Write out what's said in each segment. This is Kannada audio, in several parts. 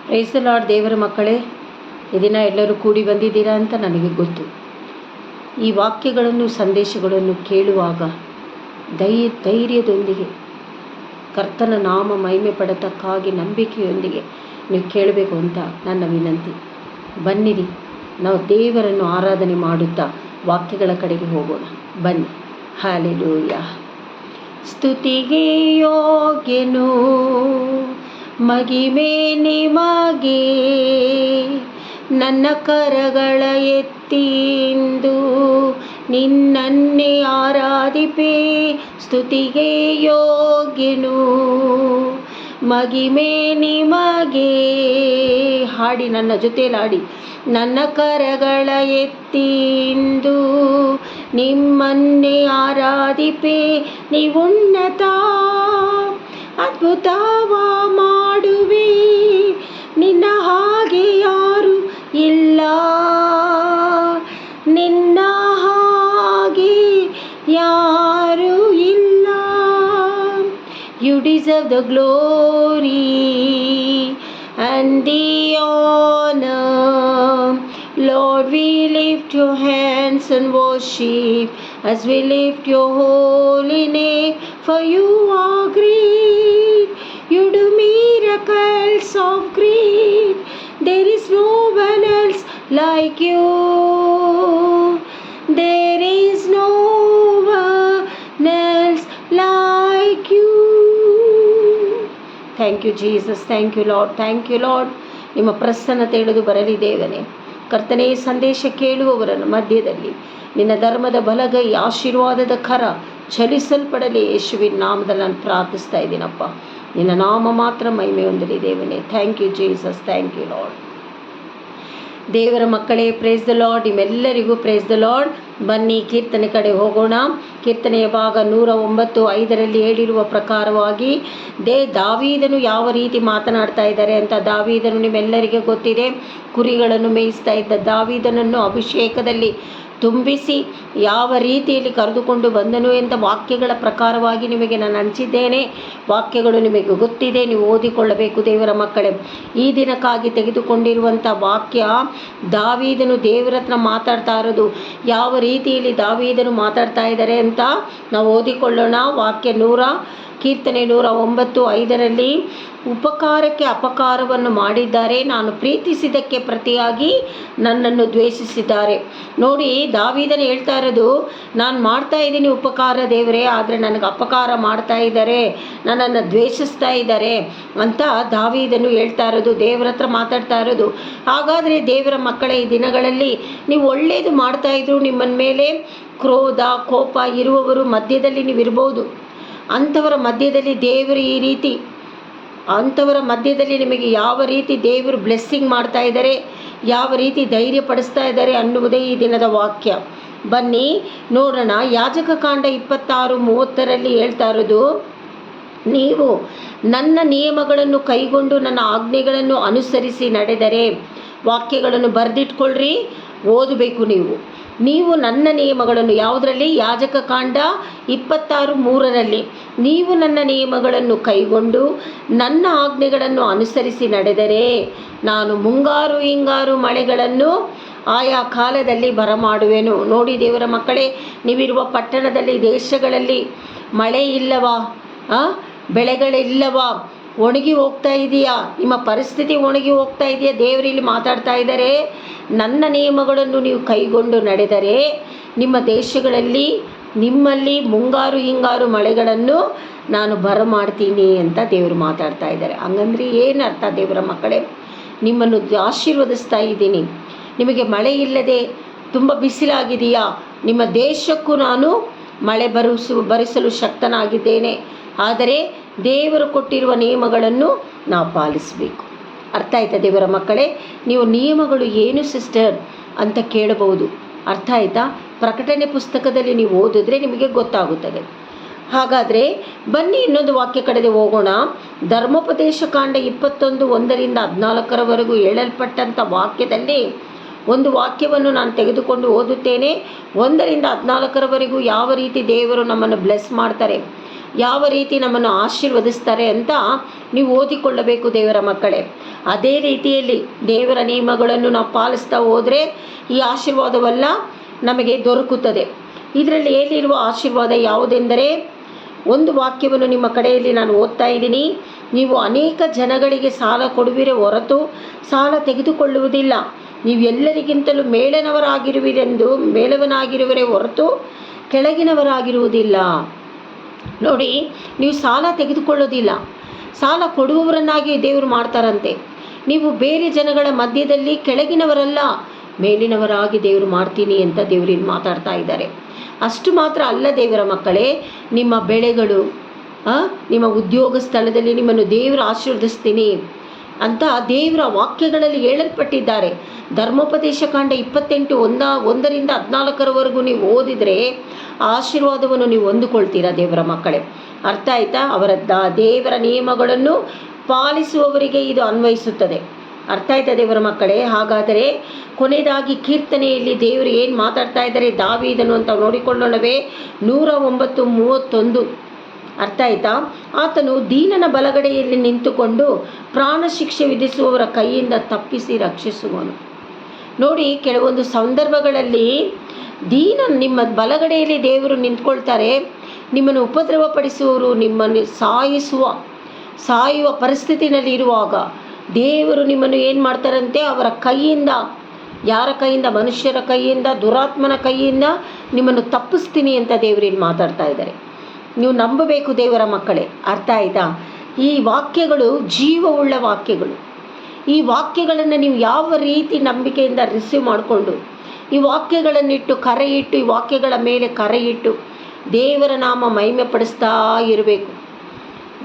Price the lord. ದೇವರ ಮಕ್ಕಳೇ, ಈ ದಿನ ಎಲ್ಲರೂ ಕೂಡಿ ಬಂದಿದ್ದೀರಾ ಅಂತ ನನಗೆ ಗೊತ್ತು. ಈ ವಾಕ್ಯಗಳನ್ನು ಸಂದೇಶಗಳನ್ನು ಕೇಳುವಾಗ ಧೈರ್ಯದೊಂದಿಗೆ ಕರ್ತನ ನಾಮ ಮಹಿಮೆ ಪಡತಕ್ಕಾಗಿ ನಂಬಿಕೆಯೊಂದಿಗೆ ನೀವು ಕೇಳಬೇಕು ಅಂತ ನನ್ನ ವಿನಂತಿ. ಬನ್ನಿರಿ, ನಾವು ದೇವರನ್ನು ಆರಾಧನೆ ಮಾಡುತ್ತಾ ವಾಕ್ಯಗಳ ಕಡೆಗೆ ಹೋಗೋಣ. ಬನ್ನಿ. ಹಲ್ಲೆಲೂಯಾ. ಸ್ತುತಿಗೆ ಯೋಗ್ಯನು, ಮಹಿಮೆ ನಿಮಗೆ, ನನ್ನ ಕರಗಳ ಎತ್ತಿಂದು ನಿನ್ನನ್ನೇ ಆರಾಧಿಪೆ. ಸ್ತುತಿಗೆ ಯೋಗ್ಯನು, ಮಹಿಮೆ ನಿಮಗೆ. ಹಾಡಿ, ನನ್ನ ಜೊತೆಯಲ್ಲಿ ಹಾಡಿ. ನನ್ನ ಕರಗಳ ಎತ್ತಿಂದು ನಿಮ್ಮನ್ನೇ ಆರಾಧಿಪೆ. ನೀವುನ್ನತ ಅದ್ಭುತವ ಮಾಡುವೆ, ನಿನ್ನ ಹಾಗೆ ಯಾರು ಇಲ್ಲ, ನಿನ್ನ ಹಾಗೆ ಯಾರು ಇಲ್ಲ. You deserve the glory and the honor. Lord, we lift your hands and worship as we lift your holy name, for you are great. You do miracles of great. There is no one else like you. There is no one else like you. Thank you Jesus. Thank you Lord. Thank you Lord. ನಿಮ್ಮ ಪ್ರಸನ್ನತೆ ಇಳಿದು ಬರಲಿ ದೇವನೇ. ಕರ್ತನೇ, ಸಂದೇಶ ಕೇಳುವವರನ್ನು ಮಧ್ಯದಲ್ಲಿ ನಿನ್ನ ಧರ್ಮದ ಬಲಗೈ, ಆಶೀರ್ವಾದದ ಕರ ಚಲಿಸಲ್ಪಡಲಿ. ಯೇಸುವಿನ ನಾಮದಲ್ಲಿ ನಾನು ಪ್ರಾರ್ಥಿಸ್ತಾ ಇದ್ದೀನಪ್ಪ. ನಿನ್ನ ನಾಮ ಮಾತ್ರ ಮಹಿಮೆ ಹೊಂದಲಿ ದೇವನೇ. Thank you Jesus. Thank you Lord. ದೇವರ ಮಕ್ಕಳೇ, ಪ್ರೈಸ್ ದ ಲಾರ್ಡ್. ನಿಮ್ಮೆಲ್ಲರಿಗೂ ಪ್ರೈಸ್ ದ ಲಾರ್ಡ್. ಬನ್ನಿ, ಕೀರ್ತನೆ ಕಡೆ ಹೋಗೋಣ. ಕೀರ್ತನೆಯ ಭಾಗ 109:5 ಹೇಳಿರುವ ಪ್ರಕಾರವಾಗಿ ದಾವೀದನು ಯಾವ ರೀತಿ ಮಾತನಾಡ್ತಾ ಇದ್ದಾರೆ ಅಂತ. ದಾವೀದನು ನಿಮ್ಮೆಲ್ಲರಿಗೆ ಗೊತ್ತಿದೆ, ಕುರಿಗಳನ್ನು ಮೇಯಿಸ್ತಾ ಇದ್ದ ದಾವೀದನನ್ನು ಅಭಿಷೇಕದಲ್ಲಿ ತುಂಬಿಸಿ ಯಾವ ರೀತಿಯಲ್ಲಿ ಕರೆದುಕೊಂಡು ಬಂದನು ಎಂಥ ವಾಕ್ಯಗಳ ಪ್ರಕಾರವಾಗಿ ನಿಮಗೆ ನಾನು ಹಂಚಿದ್ದೇನೆ. ವಾಕ್ಯಗಳು ನಿಮಗೆ ಗೊತ್ತಿದೆ, ನೀವು ಓದಿಕೊಳ್ಳಬೇಕು ದೇವರ ಮಕ್ಕಳೇ. ಈ ದಿನಕ್ಕಾಗಿ ತೆಗೆದುಕೊಂಡಿರುವಂಥ ವಾಕ್ಯ, ದಾವೀದನು ದೇವರ ಹತ್ರ ಮಾತಾಡ್ತಾ ಇರೋದು ಯಾವ ರೀತಿಯಲ್ಲಿ ದಾವೀದನು ಮಾತಾಡ್ತಾ ಇದ್ದಾರೆ ಅಂತ ನಾವು ಓದಿಕೊಳ್ಳೋಣ. ಕೀರ್ತನೆ 109:5 ಉಪಕಾರಕ್ಕೆ ಅಪಕಾರವನ್ನು ಮಾಡಿದ್ದಾರೆ, ನಾನು ಪ್ರೀತಿಸಿದ್ದಕ್ಕೆ ಪ್ರತಿಯಾಗಿ ನನ್ನನ್ನು ದ್ವೇಷಿಸಿದ್ದಾರೆ. ನೋಡಿ, ದಾವೀದನು ಹೇಳ್ತಾ ಇರೋದು, ನಾನು ಮಾಡ್ತಾ ಇದ್ದೀನಿ ಉಪಕಾರ ದೇವರೇ, ಆದರೆ ನನಗೆ ಅಪಕಾರ ಮಾಡ್ತಾ ಇದ್ದಾರೆ, ನನ್ನನ್ನು ದ್ವೇಷಿಸ್ತಾ ಇದ್ದಾರೆ ಅಂತ ದಾವೀದನು ಹೇಳ್ತಾ ಇರೋದು, ದೇವರ ಹತ್ರ ಮಾತಾಡ್ತಾ ಇರೋದು. ಹಾಗಾದರೆ ದೇವರ ಮಕ್ಕಳೇ, ಈ ದಿನಗಳಲ್ಲಿ ನೀವು ಒಳ್ಳೆಯದು ಮಾಡ್ತಾಯಿದ್ರು, ನಿಮ್ಮನ ಮೇಲೆ ಕ್ರೋಧ ಕೋಪ ಇರುವವರು ಮಧ್ಯದಲ್ಲಿ ನೀವು ಇರ್ಬೋದು. ಅಂಥವರ ಮಧ್ಯದಲ್ಲಿ ದೇವರು ಈ ರೀತಿ, ಅಂಥವರ ಮಧ್ಯದಲ್ಲಿ ನಿಮಗೆ ಯಾವ ರೀತಿ ದೇವರು ಬ್ಲೆಸ್ಸಿಂಗ್ ಮಾಡ್ತಾ ಇದ್ದಾರೆ, ಯಾವ ರೀತಿ ಧೈರ್ಯ ಪಡಿಸ್ತಾ ಇದ್ದಾರೆ ಅನ್ನುವುದೇ ಈ ದಿನದ ವಾಕ್ಯ. ಬನ್ನಿ ನೋಡೋಣ. ಯಾಜಕಕಾಂಡ 26:30 ಹೇಳ್ತಾ ಇರೋದು, ನೀವು ನನ್ನ ನಿಯಮಗಳನ್ನು ಕೈಗೊಂಡು ನನ್ನ ಆಜ್ಞೆಗಳನ್ನು ಅನುಸರಿಸಿ ನಡೆದರೆ. ವಾಕ್ಯಗಳನ್ನು ಬರೆದಿಟ್ಕೊಳ್ರಿ, ಓದಬೇಕು ನೀವು ನನ್ನ ನಿಯಮಗಳನ್ನು. ಯಾವುದರಲ್ಲಿ? ಯಾಜಕಕಾಂಡ 26:3 ನೀವು ನನ್ನ ನಿಯಮಗಳನ್ನು ಕೈಗೊಂಡು ನನ್ನ ಆಜ್ಞೆಗಳನ್ನು ಅನುಸರಿಸಿ ನಡೆದರೆ ನಾನು ಮುಂಗಾರು ಹಿಂಗಾರು ಮಳೆಗಳನ್ನು ಆಯಾ ಕಾಲದಲ್ಲಿ ಬರಮಾಡುವೆನು. ನೋಡಿ ದೇವರ ಮಕ್ಕಳೇ, ನೀವಿರುವ ಪಟ್ಟಣದಲ್ಲಿ, ದೇಶಗಳಲ್ಲಿ ಮಳೆ ಇಲ್ಲವಾ? ಬೆಳೆಗಳಿಲ್ಲವಾ? ಒಣಗಿ ಹೋಗ್ತಾ ಇದೆಯಾ? ನಿಮ್ಮ ಪರಿಸ್ಥಿತಿ ಒಣಗಿ ಹೋಗ್ತಾ ಇದೆಯಾ? ದೇವರಲ್ಲಿ ಮಾತಾಡ್ತಾ ಇದ್ದಾರೆ, ನನ್ನ ನಿಯಮಗಳನ್ನು ನೀವು ಕೈಗೊಂಡು ನಡೆದರೆ ನಿಮ್ಮ ದೇಶಗಳಲ್ಲಿ, ನಿಮ್ಮಲ್ಲಿ ಮುಂಗಾರು ಹಿಂಗಾರು ಮಳೆಗಳನ್ನು ನಾನು ಬರಮಾಡ್ತೀನಿ ಅಂತ ದೇವರು ಮಾತಾಡ್ತಾ ಇದ್ದಾರೆ. ಹಂಗಂದ್ರೆ ಏನು ಅರ್ಥ ದೇವರ ಮಕ್ಕಳೇ? ನಿಮ್ಮನ್ನು ಆಶೀರ್ವದಿಸ್ತಾ ಇದ್ದೀನಿ. ನಿಮಗೆ ಮಳೆ ಇಲ್ಲದೆ ತುಂಬ ಬಿಸಿಲಾಗಿದೆಯಾ? ನಿಮ್ಮ ದೇಶಕ್ಕೂ ನಾನು ಮಳೆ ಬರಿಸಲು ಶಕ್ತನಾಗಿದ್ದೇನೆ. ಆದರೆ ದೇವರು ಕೊಟ್ಟಿರುವ ನಿಯಮಗಳನ್ನು ನಾವು ಪಾಲಿಸಬೇಕು. ಅರ್ಥ ಆಯ್ತಾ ದೇವರ ಮಕ್ಕಳೇ? ನೀವು ನಿಯಮಗಳು ಏನು ಸಿಸ್ಟರ್ ಅಂತ ಕೇಳಬಹುದು. ಅರ್ಥ ಆಯ್ತಾ? ಪ್ರಕಟಣೆ ಪುಸ್ತಕದಲ್ಲಿ ನೀವು ಓದಿದ್ರೆ ನಿಮಗೆ ಗೊತ್ತಾಗುತ್ತದೆ. ಹಾಗಾದರೆ ಬನ್ನಿ ಇನ್ನೊಂದು ವಾಕ್ಯ ಕಡೆಗೆ ಹೋಗೋಣ. ಧರ್ಮೋಪದೇಶ ಕಾಂಡ 21:1-14 ಹೇಳಲ್ಪಟ್ಟಂಥ ವಾಕ್ಯದಲ್ಲಿ ಒಂದು ವಾಕ್ಯವನ್ನು ನಾನು ತೆಗೆದುಕೊಂಡು ಓದುತ್ತೇನೆ. 1-14 ಯಾವ ರೀತಿ ದೇವರು ನಮ್ಮನ್ನು ಬ್ಲೆಸ್ ಮಾಡ್ತಾರೆ. ಯಾವ ರೀತಿ ನಮ್ಮನ್ನು ಆಶೀರ್ವದಿಸ್ತಾರೆ ಅಂತ ನೀವು ಓದಿಕೊಳ್ಳಬೇಕು ದೇವರ ಮಕ್ಕಳೇ. ಅದೇ ರೀತಿಯಲ್ಲಿ ದೇವರ ನಿಯಮಗಳನ್ನು ನಾವು ಪಾಲಿಸ್ತಾ ಹೋದರೆ ಈ ಆಶೀರ್ವಾದವೆಲ್ಲ ನಮಗೆ ದೊರಕುತ್ತದೆ. ಇದರಲ್ಲಿ ಏನಿರುವ ಆಶೀರ್ವಾದ ಯಾವುದೆಂದರೆ, ಒಂದು ವಾಕ್ಯವನ್ನು ನಿಮ್ಮ ಕಡೆಯಲ್ಲಿ ನಾನು ಓದ್ತಾ ಇದ್ದೀನಿ. ನೀವು ಅನೇಕ ಜನಗಳಿಗೆ ಸಾಲ ಕೊಡುವಿರೇ ಹೊರತು ಸಾಲ ತೆಗೆದುಕೊಳ್ಳುವುದಿಲ್ಲ. ನೀವು ಎಲ್ಲರಿಗಿಂತಲೂ ಮೇಲವನಾಗಿರುವಿರೇ ಹೊರತು ಕೆಳಗಿನವರಾಗಿರುವುದಿಲ್ಲ. ನೋಡಿ, ನೀವು ಸಾಲ ತೆಗೆದುಕೊಳ್ಳೋದಿಲ್ಲ, ಸಾಲ ಕೊಡುವವರನ್ನಾಗಿ ದೇವರು ಮಾಡ್ತಾರಂತೆ. ನೀವು ಬೇರೆ ಜನಗಳ ಮಧ್ಯದಲ್ಲಿ ಕೆಳಗಿನವರಲ್ಲ, ಮೇಲಿನವರಾಗಿ ದೇವರು ಮಾಡ್ತೀನಿ ಅಂತ ದೇವರಿನ್ನು ಮಾತಾಡ್ತಾ ಇದ್ದಾರೆ. ಅಷ್ಟು ಮಾತ್ರ ಅಲ್ಲ ದೇವರ ಮಕ್ಕಳೇ, ನಿಮ್ಮ ಬೆಳೆಗಳು, ನಿಮ್ಮ ಉದ್ಯೋಗ ಸ್ಥಳದಲ್ಲಿ ನಿಮ್ಮನ್ನು ದೇವರು ಆಶೀರ್ವದಿಸ್ತೀನಿ ಅಂತ ದೇವರ ವಾಕ್ಯಗಳಲ್ಲಿ ಹೇಳಲ್ಪಟ್ಟಿದ್ದಾರೆ. ಧರ್ಮೋಪದೇಶ ಕಾಂಡ 28:1-14 ನೀವು ಓದಿದರೆ ಆಶೀರ್ವಾದವನ್ನು ನೀವು ಹೊಂದಿಕೊಳ್ತೀರಾ ದೇವರ ಮಕ್ಕಳೇ. ಅರ್ಥ ಆಯ್ತಾ? ದೇವರ ನಿಯಮಗಳನ್ನು ಪಾಲಿಸುವವರಿಗೆ ಇದು ಅನ್ವಯಿಸುತ್ತದೆ. ಅರ್ಥ ಆಯ್ತಾ ದೇವರ ಮಕ್ಕಳೇ? ಹಾಗಾದರೆ ಕೊನೆಯದಾಗಿ ಕೀರ್ತನೆಯಲ್ಲಿ ದೇವರು ಏನು ಮಾತಾಡ್ತಾ ಇದ್ದಾರೆ ದಾವೀದನು ಅಂತ ನೋಡಿಕೊಳ್ಳೋಣವೇ. 109:31 ಅರ್ಥ ಆಯ್ತಾ? ಆತನು ದೀನನ ಬಲಗಡೆಯಲ್ಲಿ ನಿಂತುಕೊಂಡು ಪ್ರಾಣ ಶಿಕ್ಷೆ ವಿಧಿಸುವವರ ಕೈಯಿಂದ ತಪ್ಪಿಸಿ ರಕ್ಷಿಸುವನು. ನೋಡಿ, ಕೆಲವೊಂದು ಸಂದರ್ಭಗಳಲ್ಲಿ ನಿಮ್ಮ ಬಲಗಡೆಯಲ್ಲಿ ದೇವರು ನಿಂತ್ಕೊಳ್ತಾರೆ. ನಿಮ್ಮನ್ನು ಉಪದ್ರವಪಡಿಸುವವರು ನಿಮ್ಮನ್ನು ಸಾಯುವ ಪರಿಸ್ಥಿತಿನಲ್ಲಿ ಇರುವಾಗ ದೇವರು ನಿಮ್ಮನ್ನು ಏನು ಮಾಡ್ತಾರಂತೆ, ಅವರ ಕೈಯಿಂದ, ಯಾರ ಕೈಯಿಂದ? ಮನುಷ್ಯರ ಕೈಯಿಂದ, ದುರಾತ್ಮನ ಕೈಯಿಂದ ನಿಮ್ಮನ್ನು ತಪ್ಪಿಸ್ತೀನಿ ಅಂತ ದೇವರೇನು ಮಾತಾಡ್ತಾ ಇದ್ದಾರೆ. ನೀವು ನಂಬಬೇಕು ದೇವರ ಮಕ್ಕಳೇ. ಅರ್ಥ ಆಯ್ತಾ? ಈ ವಾಕ್ಯಗಳು ಜೀವವುಳ್ಳ ವಾಕ್ಯಗಳು. ಈ ವಾಕ್ಯಗಳನ್ನು ನೀವು ಯಾವ ರೀತಿ ನಂಬಿಕೆಯಿಂದ ರಿಸೀವ್ ಮಾಡಿಕೊಂಡು ಈ ವಾಕ್ಯಗಳನ್ನಿಟ್ಟು ಈ ವಾಕ್ಯಗಳ ಮೇಲೆ ಕರೆಯಿಟ್ಟು ದೇವರ ನಾಮ ಮಹಿಮೆ ಪಡಿಸ್ತಾ ಇರಬೇಕು.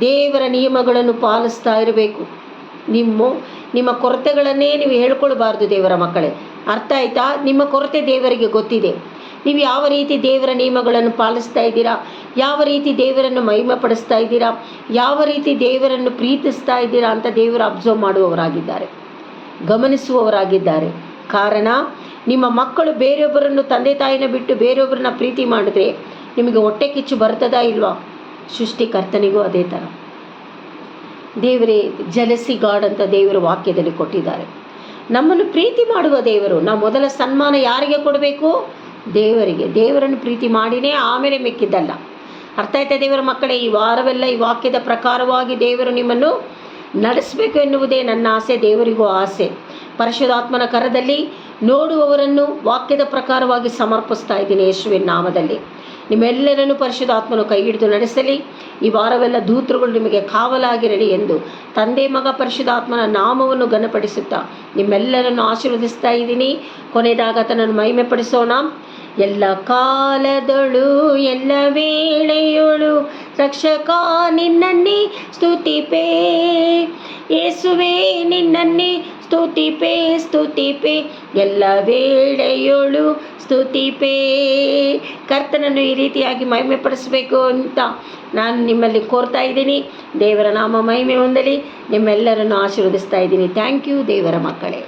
ದೇವರ ನಿಯಮಗಳನ್ನು ಪಾಲಿಸ್ತಾ ಇರಬೇಕು. ನಿಮ್ಮ ಕೊರತೆಗಳನ್ನೇ ನೀವು ಹೇಳ್ಕೊಳ್ಬಾರ್ದು ದೇವರ ಮಕ್ಕಳೇ. ಅರ್ಥ ಆಯ್ತಾ? ನಿಮ್ಮ ಕೊರತೆ ದೇವರಿಗೆ ಗೊತ್ತಿದೆ. ನೀವು ಯಾವ ರೀತಿ ದೇವರ ನಿಯಮಗಳನ್ನು ಪಾಲಿಸ್ತಾ ಇದ್ದೀರಾ, ಯಾವ ರೀತಿ ದೇವರನ್ನು ಮಹಿಮೆ ಪಡಿಸ್ತಾ ಇದ್ದೀರಾ, ಯಾವ ರೀತಿ ದೇವರನ್ನು ಪ್ರೀತಿಸ್ತಾ ಇದ್ದೀರಾ ಅಂತ ದೇವರು ಅಬ್ಸರ್ವ್ ಮಾಡುವವರಾಗಿದ್ದಾರೆ, ಗಮನಿಸುವವರಾಗಿದ್ದಾರೆ. ಕಾರಣ, ನಿಮ್ಮ ಮಕ್ಕಳು ಬೇರೊಬ್ಬರನ್ನು, ತಂದೆ ತಾಯಿನ ಬಿಟ್ಟು ಬೇರೊಬ್ಬರನ್ನ ಪ್ರೀತಿ ಮಾಡಿದ್ರೆ ನಿಮಗೆ ಹೊಟ್ಟೆ ಕಿಚ್ಚು ಬರ್ತದಾ ಇಲ್ವಾ? ಸೃಷ್ಟಿಕರ್ತನಿಗೂ ಅದೇ ಥರ. ದೇವರೇ ಜಲಸಿ ಗಾಡ್ ಅಂತ ದೇವರು ವಾಕ್ಯದಲ್ಲಿ ಕೊಟ್ಟಿದ್ದಾರೆ. ನಮ್ಮನ್ನು ಪ್ರೀತಿ ಮಾಡುವ ದೇವರು. ನಾವು ಮೊದಲ ಸನ್ಮಾನ ಯಾರಿಗೆ ಕೊಡಬೇಕು? ದೇವರಿಗೆ. ದೇವರನ್ನು ಪ್ರೀತಿ ಮಾಡಿನೇ ಆಮೇಲೆ ಮೆಕ್ಕಿದ್ದಲ್ಲ. ಅರ್ಥ ಆಯ್ತಾ ದೇವರ ಮಕ್ಕಳೇ? ಈ ವಾರವೆಲ್ಲ ಈ ವಾಕ್ಯದ ಪ್ರಕಾರವಾಗಿ ದೇವರು ನಿಮ್ಮನ್ನು ನಡೆಸಬೇಕು ಎನ್ನುವುದೇ ನನ್ನ ಆಸೆ, ದೇವರಿಗೂ ಆಸೆ. ಪರಿಶುದ್ಧಾತ್ಮನ ಕರದಲ್ಲಿ ನೋಡುವವರನ್ನು ವಾಕ್ಯದ ಪ್ರಕಾರವಾಗಿ ಸಮರ್ಪಿಸ್ತಾ ಇದ್ದೀನಿ ಯೇಸುವಿನ ನಾಮದಲ್ಲಿ. ನಿಮ್ಮೆಲ್ಲರನ್ನು ಪರಿಶುದ್ಧಾತ್ಮನು ಕೈ ಹಿಡಿದು ನಡೆಸಲಿ. ಈ ವಾರವೆಲ್ಲ ದೂತರುಗಳು ನಿಮಗೆ ಕಾವಲಾಗಿರಲಿ ಎಂದು ತಂದೆ ಮಗ ಪರಿಶುದ್ಧಾತ್ಮನ ನಾಮವನ್ನು ಘನಪಡಿಸುತ್ತಾ ನಿಮ್ಮೆಲ್ಲರನ್ನು ಆಶೀರ್ವದಿಸ್ತಾ ಇದ್ದೀನಿ. ಕೊನೆಯದಾಗ ಆತನನ್ನು ಮಹಿಮೆ ಪಡಿಸೋಣ. ಎಲ್ಲ ಕಾಲದಳು ಎಲ್ಲ ವೇಳೆಯೊಳು ರಕ್ಷಕ ನಿನ್ನನ್ನೇ ಸ್ತುತಿಪೇ, ಯೇಸುವೇ ನಿನ್ನನ್ನೇ ಸ್ತುತಿಪೇ, ಎಲ್ಲ ವೇಳೆಯೊಳು ಸ್ತುತಿಪೇ. ಕರ್ತನನ್ನು ಈ ರೀತಿಯಾಗಿ ಮಹಿಮೆ ಪಡಿಸಬೇಕು ಅಂತ ನಾನು ನಿಮ್ಮಲ್ಲಿ ಕೋರ್ತಾ ಇದ್ದೀನಿ. ದೇವರ ನಾಮ ಮಹಿಮೆ ಹೊಂದಲಿ. ನಿಮ್ಮೆಲ್ಲರನ್ನು ಆಶೀರ್ವದಿಸ್ತಾ ಇದ್ದೀನಿ. ಥ್ಯಾಂಕ್ ಯು ದೇವರ ಮಕ್ಕಳೇ.